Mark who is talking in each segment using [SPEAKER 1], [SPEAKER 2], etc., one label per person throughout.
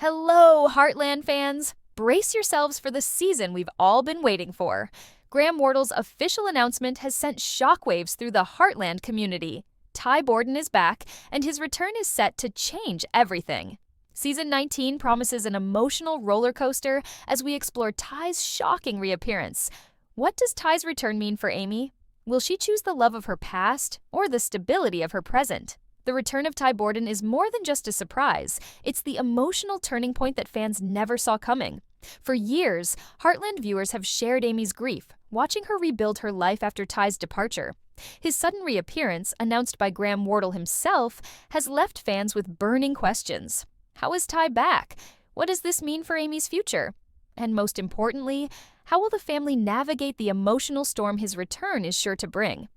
[SPEAKER 1] Hello, Heartland fans! Brace yourselves for the season we've all been waiting for. Wardle's official announcement has sent shockwaves through the Heartland community. Borden is back, and his return is set to change everything. Season 19 promises an emotional roller coaster as we explore Ty's shocking reappearance. What does Ty's return mean for Amy? Will she choose the love of her past or the stability of her present? The return of Borden is more than just a surprise. It's the emotional turning point that fans never saw coming. For years, Heartland viewers have shared Amy's grief, watching her rebuild her life after Ty's departure. His sudden reappearance, announced by Wardle himself, has left fans with burning questions. How is Ty back? What does this mean for Amy's future? And most importantly, how will the family navigate the emotional storm his return is sure to bring?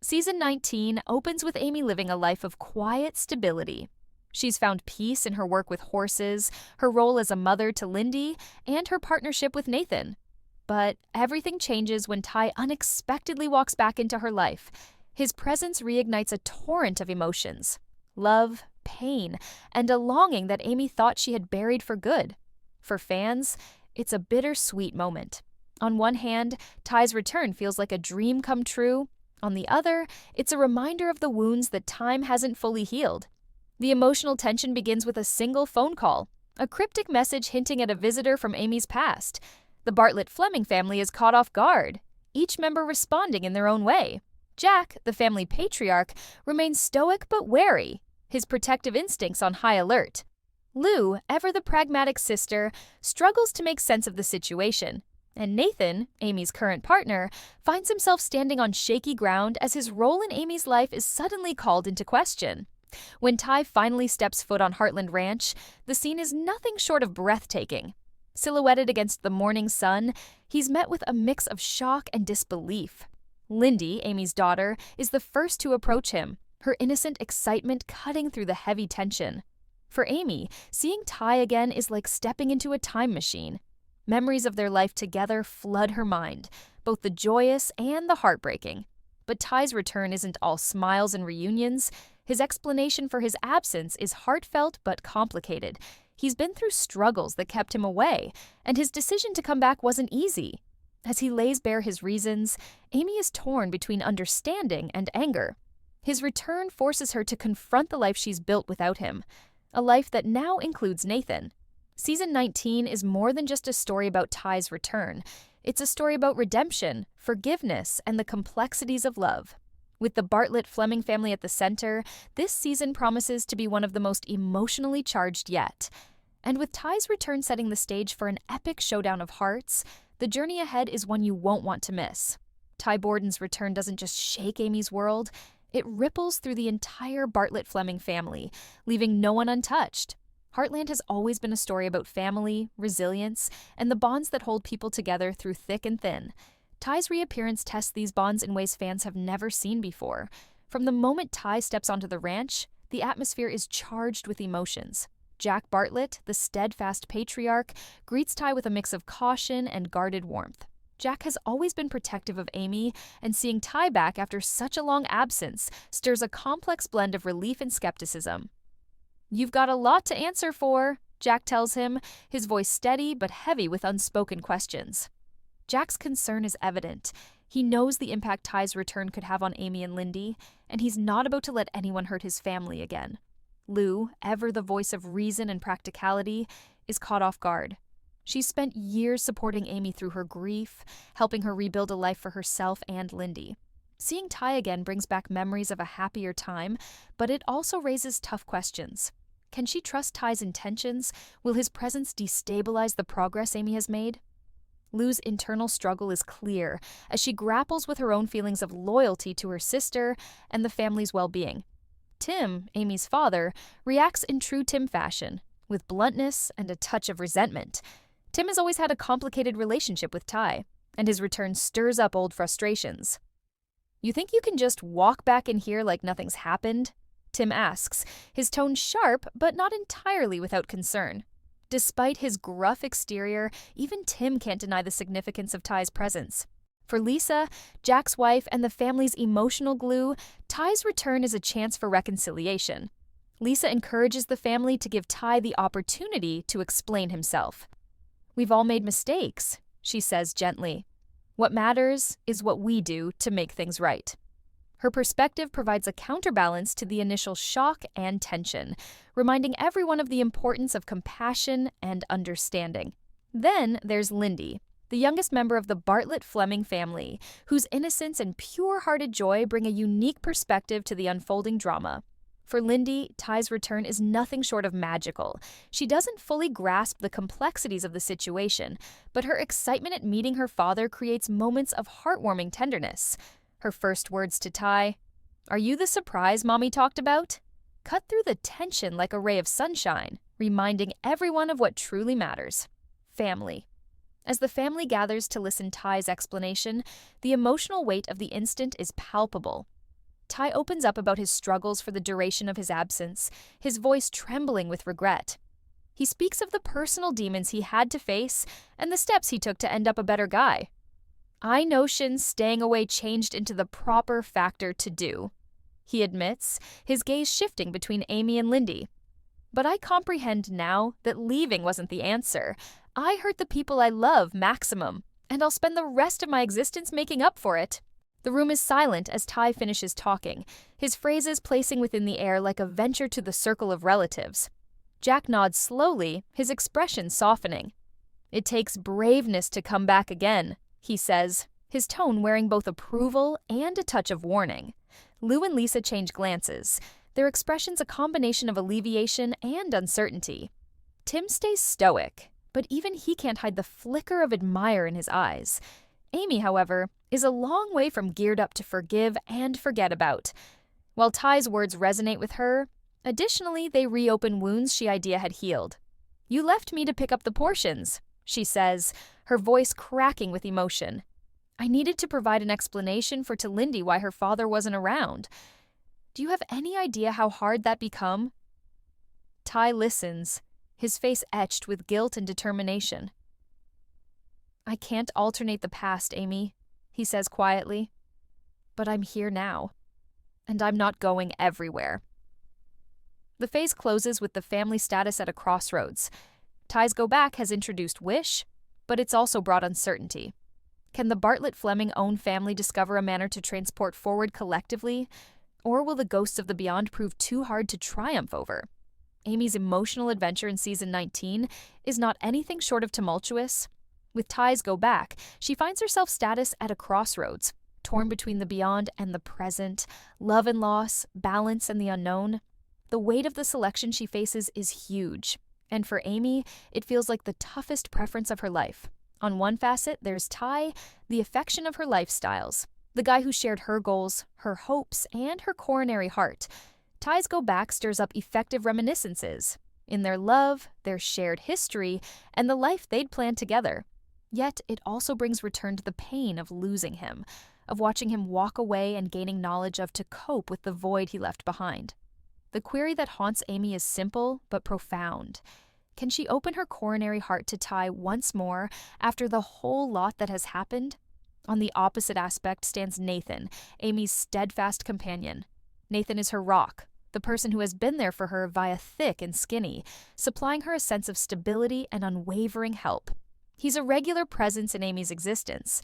[SPEAKER 1] Season 19 opens with Amy living a life of quiet stability. She's found peace in her work with horses, her role as a mother to Lindy, and her partnership with Nathan. But everything changes when Ty unexpectedly walks back into her life. His presence reignites a torrent of emotions: love, pain, and a longing that Amy thought she had buried for good. For fans, it's a bittersweet moment. On one hand, Ty's return feels like a dream come true. On the other, it's a reminder of the wounds that time hasn't fully healed. The emotional tension begins with a single phone call, a cryptic message hinting at a visitor from Amy's past. The Bartlett-Fleming family is caught off guard, each member responding in their own way. Jack, the family patriarch, remains stoic but wary, his protective instincts on high alert. Lou, ever the pragmatic sister, struggles to make sense of the situation. And Nathan, Amy's current partner, finds himself standing on shaky ground as his role in Amy's life is suddenly called into question. When Ty finally steps foot on Heartland Ranch, the scene is nothing short of breathtaking. Silhouetted against the morning sun, he's met with a mix of shock and disbelief. Lindy, Amy's daughter, is the first to approach him, her innocent excitement cutting through the heavy tension. For Amy, seeing Ty again is like stepping into a time machine. Memories of their life together flood her mind, both the joyous and the heartbreaking. But Ty's return isn't all smiles and reunions. His explanation for his absence is heartfelt but complicated. He's been through struggles that kept him away, and his decision to come back wasn't easy. As he lays bare his reasons, Amy is torn between understanding and anger. His return forces her to confront the life she's built without him, a life that now includes Nathan. Season 19 is more than just a story about Ty's return. It's a story about redemption, forgiveness, and the complexities of love. With the Bartlett-Fleming family at the center, this season promises to be one of the most emotionally charged yet. And with Ty's return setting the stage for an epic showdown of hearts, the journey ahead is one you won't want to miss. Ty Borden's return doesn't just shake Amy's world, it ripples through the entire Bartlett-Fleming family, leaving no one untouched. Heartland has always been a story about family, resilience, and the bonds that hold people together through thick and thin. Ty's reappearance tests these bonds in ways fans have never seen before. From the moment Ty steps onto the ranch, the atmosphere is charged with emotions. Jack Bartlett, the steadfast patriarch, greets Ty with a mix of caution and guarded warmth. Jack has always been protective of Amy, and seeing Ty back after such a long absence stirs a complex blend of relief and skepticism. "You've got a lot to answer for," Jack tells him, his voice steady but heavy with unspoken questions. Jack's concern is evident. He knows the impact Ty's return could have on Amy and Lindy, and he's not about to let anyone hurt his family again. Lou, ever the voice of reason and practicality, is caught off guard. She's spent years supporting Amy through her grief, helping her rebuild a life for herself and Lindy. Seeing Ty again brings back memories of a happier time, but it also raises tough questions. Can she trust Ty's intentions? Will his presence destabilize the progress Amy has made? Lou's internal struggle is clear as she grapples with her own feelings of loyalty to her sister and the family's well-being. Tim, Amy's father, reacts in true Tim fashion, with bluntness and a touch of resentment. Tim has always had a complicated relationship with Ty, and his return stirs up old frustrations. "You think you can just walk back in here like nothing's happened?" Tim asks, his tone sharp but not entirely without concern. Despite his gruff exterior, even Tim can't deny the significance of Ty's presence. For Lisa, Jack's wife, and the family's emotional glue, Ty's return is a chance for reconciliation. Lisa encourages the family to give Ty the opportunity to explain himself. "We've all made mistakes," she says gently. "What matters is what we do to make things right." Her perspective provides a counterbalance to the initial shock and tension, reminding everyone of the importance of compassion and understanding. Then there's Lindy, the youngest member of the Bartlett-Fleming family, whose innocence and pure-hearted joy bring a unique perspective to the unfolding drama. For Lindy, Ty's return is nothing short of magical. She doesn't fully grasp the complexities of the situation, but her excitement at meeting her father creates moments of heartwarming tenderness. Her first words to Ty, "Are you the surprise Mommy talked about?" cut through the tension like a ray of sunshine, reminding everyone of what truly matters: family. As the family gathers to listen to Ty's explanation, the emotional weight of the instant is palpable. Ty opens up about his struggles for the duration of his absence, his voice trembling with regret. He speaks of the personal demons he had to face and the steps he took to end up a better guy. "I notions staying away changed into the proper factor to do," he admits, his gaze shifting between Amy and Lindy. "But I comprehend now that leaving wasn't the answer. I hurt the people I love maximum, and I'll spend the rest of my existence making up for it." The room is silent as Ty finishes talking, his phrases placing within the air like a venture to the circle of relatives. Jack nods slowly, his expression softening. "It takes braveness to come back again," he says, his tone wearing both approval and a touch of warning. Lou and Lisa change glances, their expressions a combination of alleviation and uncertainty. Tim stays stoic, but even he can't hide the flicker of admire in his eyes. Amy, however, is a long way from geared up to forgive and forget about. While Ty's words resonate with her, additionally, they reopen wounds she idea had healed. "You left me to pick up the portions," she says, her voice cracking with emotion. "I needed to provide an explanation to Lindy why her father wasn't around. Do you have any idea how hard that become?" Ty listens, his face etched with guilt and determination. "I can't alternate the past, Amy," he says quietly. "But I'm here now, and I'm not going everywhere." The phase closes with the family status at a crossroads. Ty's Go Back has introduced wish, but it's also brought uncertainty. Can the Bartlett-Fleming own family discover a manner to transport forward collectively, or will the ghosts of the beyond prove too hard to triumph over? Amy's emotional adventure in Season 19 is not anything short of tumultuous. With Ty's Go Back, she finds herself status at a crossroads, torn between the beyond and the present, love and loss, balance and the unknown. The weight of the selection she faces is huge, and for Amy, it feels like the toughest preference of her life. On one facet, there's Ty, the affection of her lifestyles, the guy who shared her goals, her hopes, and her coronary heart. Ty's Go Back stirs up effective reminiscences in their love, their shared history, and the life they'd planned together. Yet it also brings return to the pain of losing him, of watching him walk away and gaining knowledge of to cope with the void he left behind. The query that haunts Amy is simple but profound. Can she open her coronary heart to Ty once more after the whole lot that has happened? On the opposite aspect stands Nathan, Amy's steadfast companion. Nathan is her rock, the person who has been there for her via thick and skinny, supplying her a sense of stability and unwavering help. He's a regular presence in Amy's existence,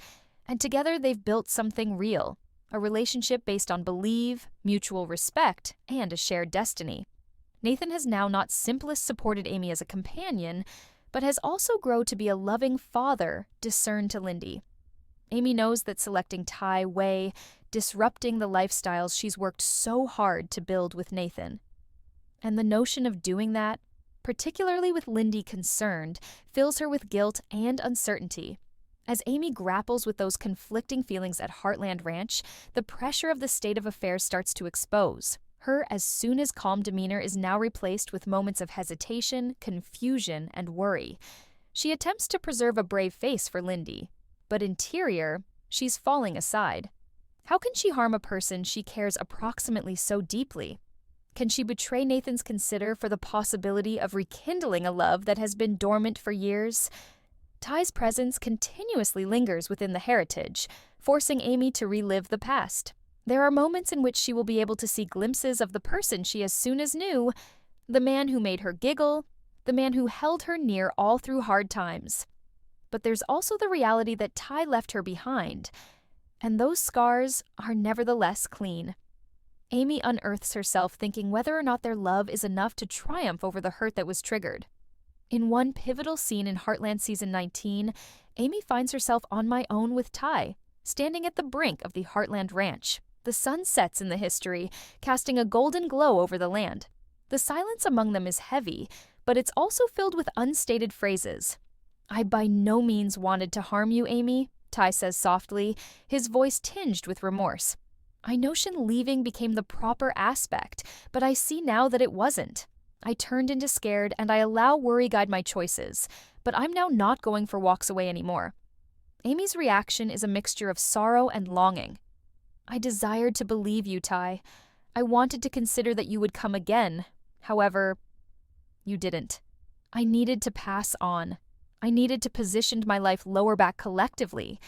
[SPEAKER 1] and together they've built something real, a relationship based on belief, mutual respect, and a shared destiny. Nathan has now not simply supported Amy as a companion, but has also grown to be a loving father discerned to Lindy. Amy knows that selecting Ty way, disrupting the lifestyles she's worked so hard to build with Nathan. And the notion of doing that, particularly with Lindy concerned, fills her with guilt and uncertainty. As Amy grapples with those conflicting feelings at Heartland Ranch, the pressure of the state of affairs starts to expose. Her as soon as calm demeanor is now replaced with moments of hesitation, confusion, and worry. She attempts to preserve a brave face for Lindy, but interior, she's falling aside. How can she harm a person she cares approximately so deeply? Can she betray Nathan's consider for the possibility of rekindling a love that has been dormant for years? Ty's presence continuously lingers within the heritage, forcing Amy to relive the past. There are moments in which she will be able to see glimpses of the person she as soon as knew, the man who made her giggle, the man who held her near all through hard times. But there's also the reality that Ty left her behind, and those scars are nevertheless clean. Amy unearths herself thinking whether or not their love is enough to triumph over the hurt that was triggered. In one pivotal scene in Heartland Season 19, Amy finds herself on my own with Ty, standing at the brink of the Heartland Ranch. The sun sets in the history, casting a golden glow over the land. The silence among them is heavy, but it's also filled with unstated phrases. "I by no means wanted to harm you, Amy," Ty says softly, his voice tinged with remorse. "I notion leaving became the proper aspect, but I see now that it wasn't. I turned into scared, and I allow worry guide my choices, but I'm now not going for walks away anymore." Amy's reaction is a mixture of sorrow and longing. "I desired to believe you, Ty. I wanted to consider that you would come again. However, you didn't. I needed to pass on. I needed to position my life lower back collectively.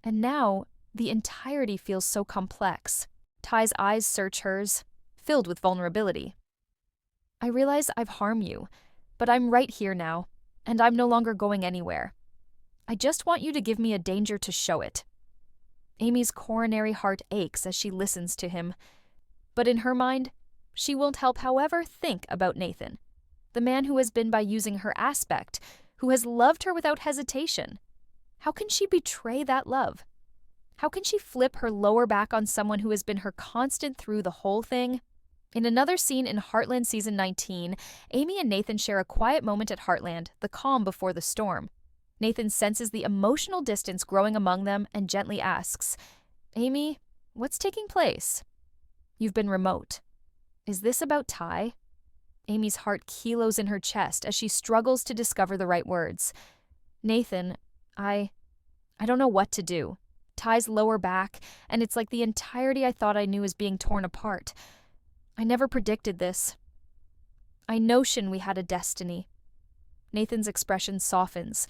[SPEAKER 1] And now, the entirety feels so complex." Ty's eyes search hers, filled with vulnerability. "I realize I've harmed you, but I'm right here now, and I'm no longer going anywhere. I just want you to give me a danger to show it." Amy's coronary heart aches as she listens to him. But in her mind, she won't help however think about Nathan, the man who has been by using her aspect, who has loved her without hesitation. How can she betray that love? How can she flip her lower back on someone who has been her constant through the whole thing? In another scene in Heartland Season 19, Amy and Nathan share a quiet moment at Heartland, the calm before the storm. Nathan senses the emotional distance growing among them and gently asks, "Amy, what's taking place? You've been remote. Is this about Ty?" Amy's heart kilos in her chest as she struggles to discover the right words. "Nathan, I don't know what to do. Ty's lower back, and it's like the entirety I thought I knew is being torn apart. I never predicted this. I notion we had a destiny." Nathan's expression softens.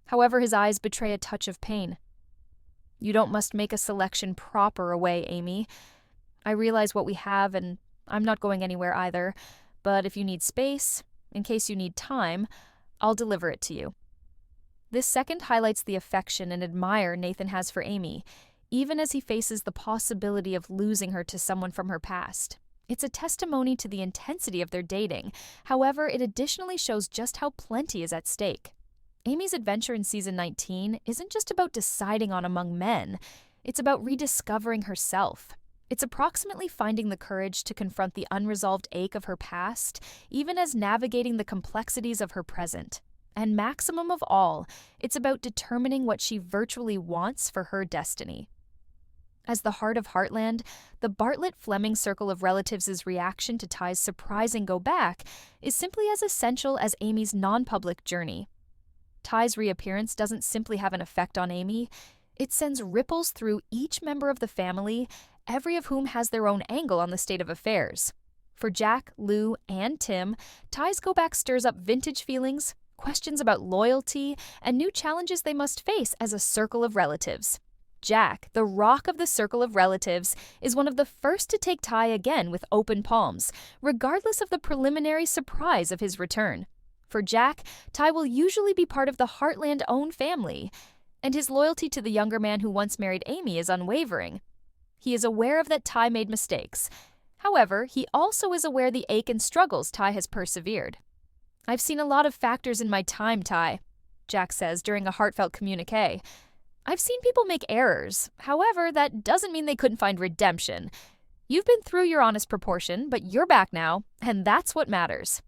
[SPEAKER 1] However, his eyes betray a touch of pain. "You don't must make a selection proper away, Amy. I realize what we have, and I'm not going anywhere either. But if you need space, in case you need time, I'll deliver it to you." This second highlights the affection and admire Nathan has for Amy, even as he faces the possibility of losing her to someone from her past. It's a testimony to the intensity of their dating. However, it additionally shows just how plenty is at stake. Amy's adventure in Season 19 isn't just about deciding on among men. It's about rediscovering herself. It's approximately finding the courage to confront the unresolved ache of her past, even as navigating the complexities of her present. And maximum of all, it's about determining what she virtually wants for her destiny. As the heart of Heartland, the Bartlett-Fleming circle of relatives' reaction to Ty's surprising go back is simply as essential as Amy's non-public journey. Ty's reappearance doesn't simply have an effect on Amy, it sends ripples through each member of the family, every of whom has their own angle on the state of affairs. For Jack, Lou, and Tim, Ty's go back stirs up vintage feelings, questions about loyalty, and new challenges they must face as a circle of relatives. Jack, the rock of the circle of relatives, is one of the first to take Ty again with open palms, regardless of the preliminary surprise of his return. For Jack, Ty will usually be part of the Heartland-owned family, and his loyalty to the younger man who once married Amy is unwavering. He is aware of that Ty made mistakes. However, he also is aware the ache and struggles Ty has persevered. "I've seen a lot of factors in my time, Ty," Jack says during a heartfelt communique. "I've seen people make errors. However, that doesn't mean they couldn't find redemption. You've been through your honest proportion, but you're back now, and that's what matters."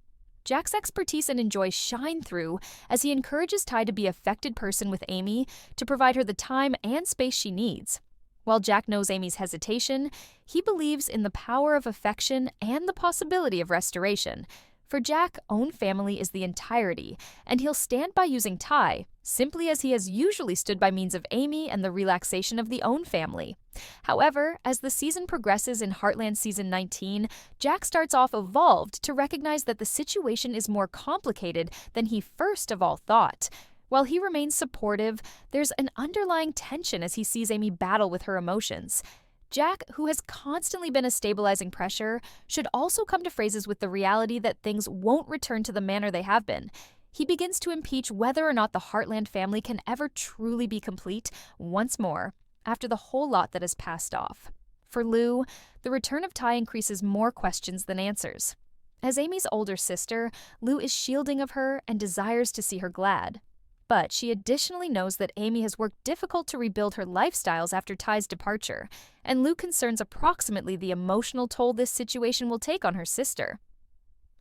[SPEAKER 1] Jack's expertise and enjoy shine through as he encourages Ty to be an affected person with Amy to provide her the time and space she needs. While Jack knows Amy's hesitation, he believes in the power of affection and the possibility of restoration. For Jack, own family is the entirety, and he'll stand by using Ty, simply as he has usually stood by means of Amy and the relaxation of the own family. However, as the season progresses in Heartland Season 19, Jack starts off evolved to recognize that the situation is more complicated than he first of all thought. While he remains supportive, there's an underlying tension as he sees Amy battle with her emotions. Jack, who has constantly been a stabilizing pressure, should also come to phrases with the reality that things won't return to the manner they have been. He begins to impeach whether or not the Heartland family can ever truly be complete once more after the whole lot that has passed off. For Lou, the return of Ty increases more questions than answers. As Amy's older sister, Lou is shielding of her and desires to see her glad. But she additionally knows that Amy has worked difficult to rebuild her lifestyles after Ty's departure, and Lou concerns approximately the emotional toll this situation will take on her sister.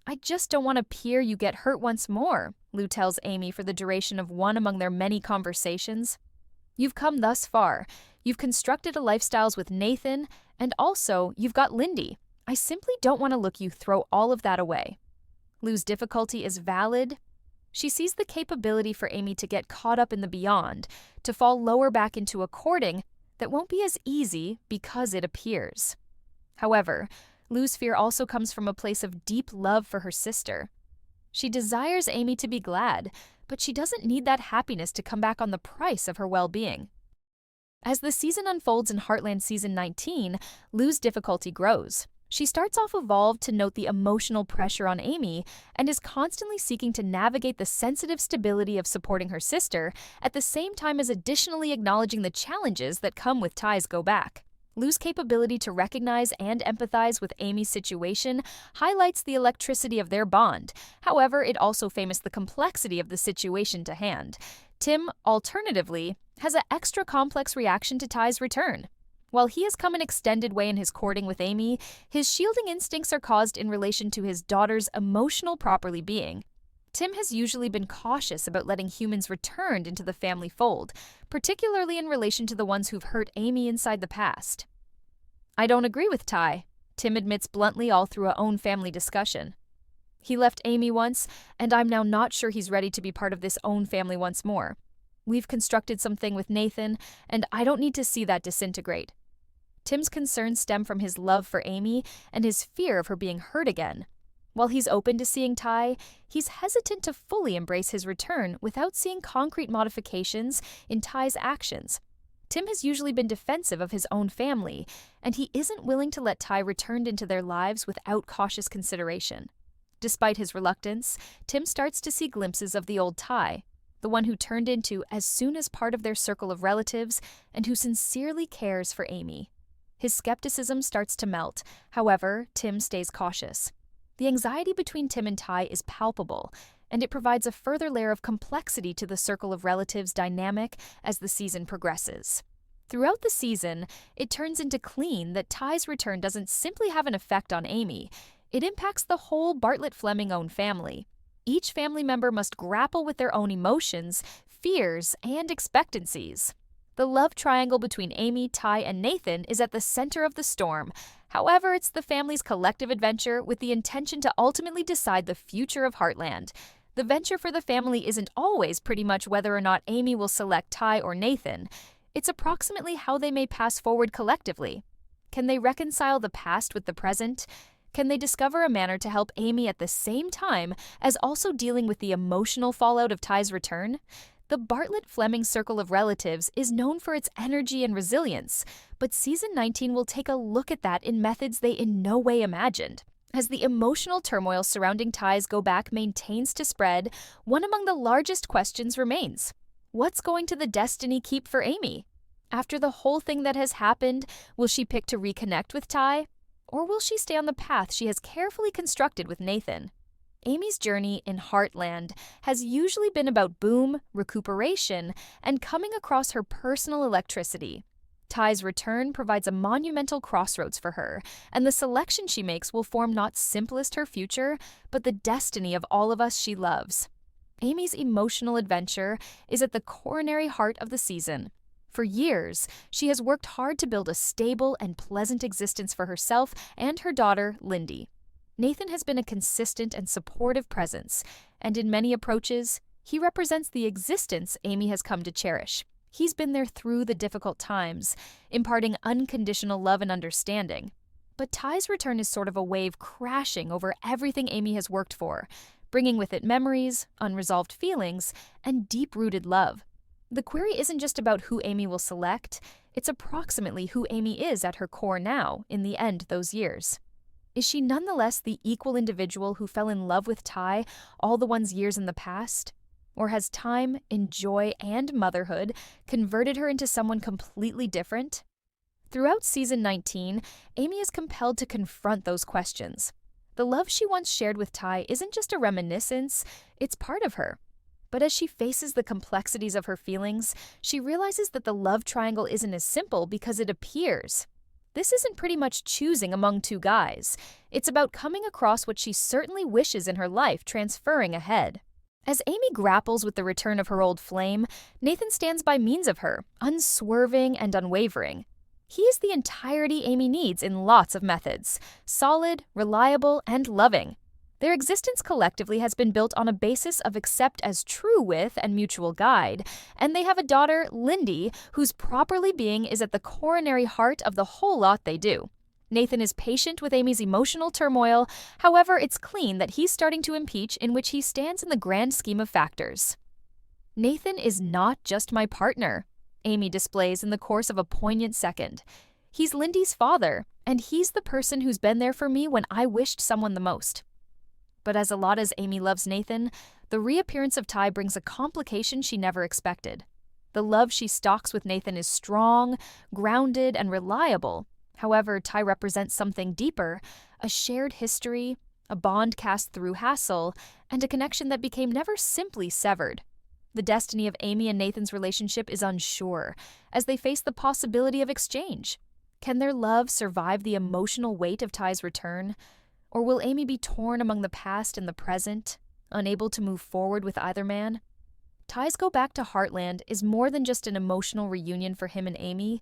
[SPEAKER 1] "I just don't want to peer you get hurt once more," Lou tells Amy for the duration of one among their many conversations. "You've come thus far. You've constructed a lifestyles with Nathan, and also you've got Lindy. I simply don't want to look you throw all of that away." Lou's difficulty is valid. She sees the capability for Amy to get caught up in the beyond, to fall lower back into a courting that won't be as easy because it appears. However, Lou's fear also comes from a place of deep love for her sister. She desires Amy to be glad, but she doesn't need that happiness to come back on the price of her well-being. As the season unfolds in Heartland Season 19, Lou's difficulty grows. She starts off evolved to note the emotional pressure on Amy and is constantly seeking to navigate the sensitive stability of supporting her sister at the same time as additionally acknowledging the challenges that come with Ty's go back. Lou's capability to recognize and empathize with Amy's situation highlights the electricity of their bond. However, it also famously the complexity of the situation to hand. Tim, alternatively, has an extra complex reaction to Ty's return. While he has come an extended way in his courting with Amy, his shielding instincts are caused in relation to his daughter's emotional properly being. Tim has usually been cautious about letting humans return into the family fold, particularly in relation to the ones who've hurt Amy inside the past. "I don't agree with Ty," Tim admits bluntly all through a own family discussion. "He left Amy once, and I'm now not sure he's ready to be part of this own family once more. We've constructed something with Nathan, and I don't need to see that disintegrate." Tim's concerns stem from his love for Amy and his fear of her being hurt again. While he's open to seeing Ty, he's hesitant to fully embrace his return without seeing concrete modifications in Ty's actions. Tim has usually been defensive of his own family, and he isn't willing to let Ty return into their lives without cautious consideration. Despite his reluctance, Tim starts to see glimpses of the old Ty, the one who turned into as soon as part of their circle of relatives and who sincerely cares for Amy. His skepticism starts to melt. However, Tim stays cautious. The anxiety between Tim and Ty is palpable, and it provides a further layer of complexity to the circle of relatives dynamic as the season progresses. Throughout the season, it turns into clean that Ty's return doesn't simply have an effect on Amy. It impacts the whole Bartlett-Fleming-owned family. Each family member must grapple with their own emotions, fears, and expectancies. The love triangle between Amy, Ty, and Nathan is at the center of the storm. However, it's the family's collective adventure with the intention to ultimately decide the future of Heartland. The venture for the family isn't always pretty much whether or not Amy will select Ty or Nathan. It's approximately how they may pass forward collectively. Can they reconcile the past with the present? Can they discover a manner to help Amy at the same time as also dealing with the emotional fallout of Ty's return? The Bartlett-Fleming circle of relatives is known for its energy and resilience, but Season 19 will take a look at that in methods they in no way imagined. As the emotional turmoil surrounding Ty's go back maintains to spread, one among the largest questions remains. What's going to the destiny keep for Amy? After the whole thing that has happened, will she pick to reconnect with Ty? Or will she stay on the path she has carefully constructed with Nathan? Amy's journey in Heartland has usually been about boom, recuperation, and coming across her personal electricity. Ty's return provides a monumental crossroads for her, and the selection she makes will form not simplest her future, but the destiny of all of us she loves. Amy's emotional adventure is at the coronary heart of the season. For years, she has worked hard to build a stable and pleasant existence for herself and her daughter, Lindy. Nathan has been a consistent and supportive presence, and in many approaches, he represents the existence Amy has come to cherish. He's been there through the difficult times, imparting unconditional love and understanding. But Ty's return is sort of a wave crashing over everything Amy has worked for, bringing with it memories, unresolved feelings, and deep-rooted love. The query isn't just about who Amy will select, it's approximately who Amy is at her core now, in the end those years. Is she nonetheless the equal individual who fell in love with Ty all the one's years in the past? Or has time, enjoy, and motherhood converted her into someone completely different? Throughout season 19, Amy is compelled to confront those questions. The love she once shared with Ty isn't just a reminiscence, it's part of her. But as she faces the complexities of her feelings, she realizes that the love triangle isn't as simple because it appears. This isn't pretty much choosing among two guys. It's about coming across what she certainly wishes in her life transferring ahead. As Amy grapples with the return of her old flame, Nathan stands by means of her, unswerving and unwavering. He is the entirety Amy needs in lots of methods: solid, reliable, and loving. Their existence collectively has been built on a basis of accept as true with and mutual guide, and they have a daughter, Lindy, whose properly being is at the coronary heart of the whole lot they do. Nathan is patient with Amy's emotional turmoil, however, it's clean that he's starting to impeach in which he stands in the grand scheme of factors. Nathan is not just my partner, Amy displays in the course of a poignant second. He's Lindy's father, and he's the person who's been there for me when I wished someone the most. But as a lot as Amy loves Nathan, the reappearance of Ty brings a complication she never expected. The love she stalks with Nathan is strong, grounded, and reliable. However, Ty represents something deeper, a shared history, a bond cast through hassle, and a connection that became never simply severed. The destiny of Amy and Nathan's relationship is unsure, as they face the possibility of exchange. Can their love survive the emotional weight of Ty's return? Or will Amy be torn among the past and the present, unable to move forward with either man? Ty's go back to Heartland is more than just an emotional reunion for him and Amy.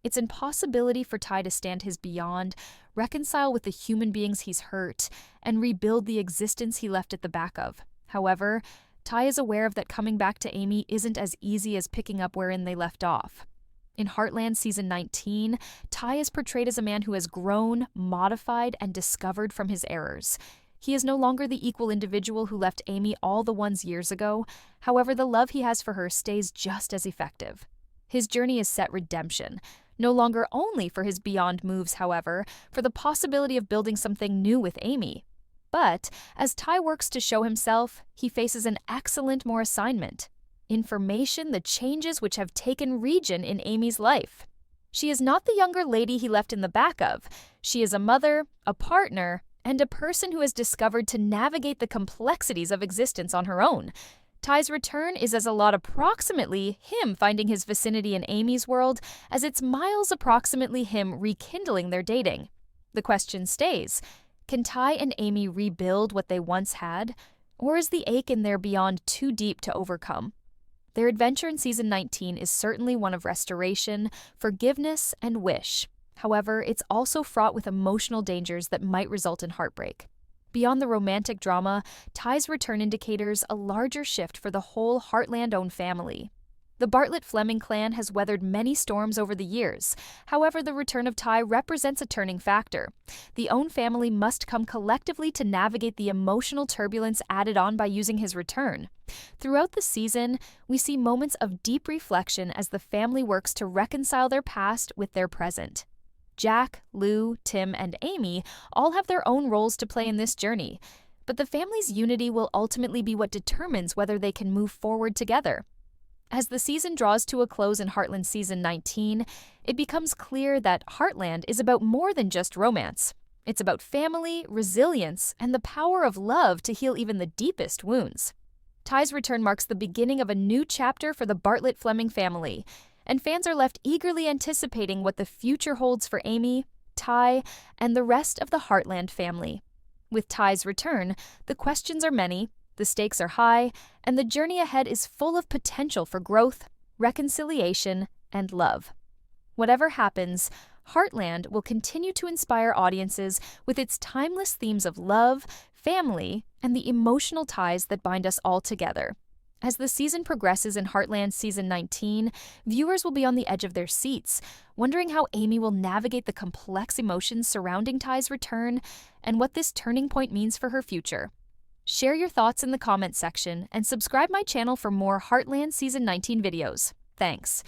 [SPEAKER 1] It's an impossibility for Ty to stand his beyond, reconcile with the human beings he's hurt, and rebuild the existence he left at the back of. However, Ty is aware of that coming back to Amy isn't as easy as picking up wherein they left off. In Heartland Season 19, Ty is portrayed as a man who has grown, modified, and discovered from his errors. He is no longer the equal individual who left Amy all the ones years ago. However, the love he has for her stays just as effective. His journey is set redemption, no longer only for his beyond moves, however, for the possibility of building something new with Amy. But as Ty works to show himself, he faces an excellent more assignment: information, the changes which have taken region in Amy's life. She is not the younger lady he left in the back of. She is a mother, a partner, and a person who has discovered to navigate the complexities of existence on her own. Ty's return is as a lot approximately him finding his vicinity in Amy's world as it's miles approximately him rekindling their dating. The question stays: can Ty and Amy rebuild what they once had? Or is the ache in their beyond too deep to overcome? Their adventure in Season 19 is certainly one of restoration, forgiveness, and wish. However, it's also fraught with emotional dangers that might result in heartbreak. Beyond the romantic drama, Ty's return indicators a larger shift for the whole Heartland-owned family. The Bartlett-Fleming clan has weathered many storms over the years. However, the return of Ty represents a turning factor. The Own family must come collectively to navigate the emotional turbulence added on by using his return. Throughout the season, we see moments of deep reflection as the family works to reconcile their past with their present. Jack, Lou, Tim, and Amy all have their own roles to play in this journey, but the family's unity will ultimately be what determines whether they can move forward together. As the season draws to a close in Heartland Season 19, it becomes clear that Heartland is about more than just romance. It's about family, resilience, and the power of love to heal even the deepest wounds. Ty's return marks the beginning of a new chapter for the Bartlett-Fleming family, and fans are left eagerly anticipating what the future holds for Amy, Ty, and the rest of the Heartland family. With Ty's return, the questions are many, the stakes are high, and the journey ahead is full of potential for growth, reconciliation, and love. Whatever happens, Heartland will continue to inspire audiences with its timeless themes of love, family, and the emotional ties that bind us all together. As the season progresses in Heartland Season 19, viewers will be on the edge of their seats, wondering how Amy will navigate the complex emotions surrounding Ty's return and what this turning point means for her future. Share your thoughts in the comments section and subscribe my channel for more Heartland Season 19 videos. Thanks.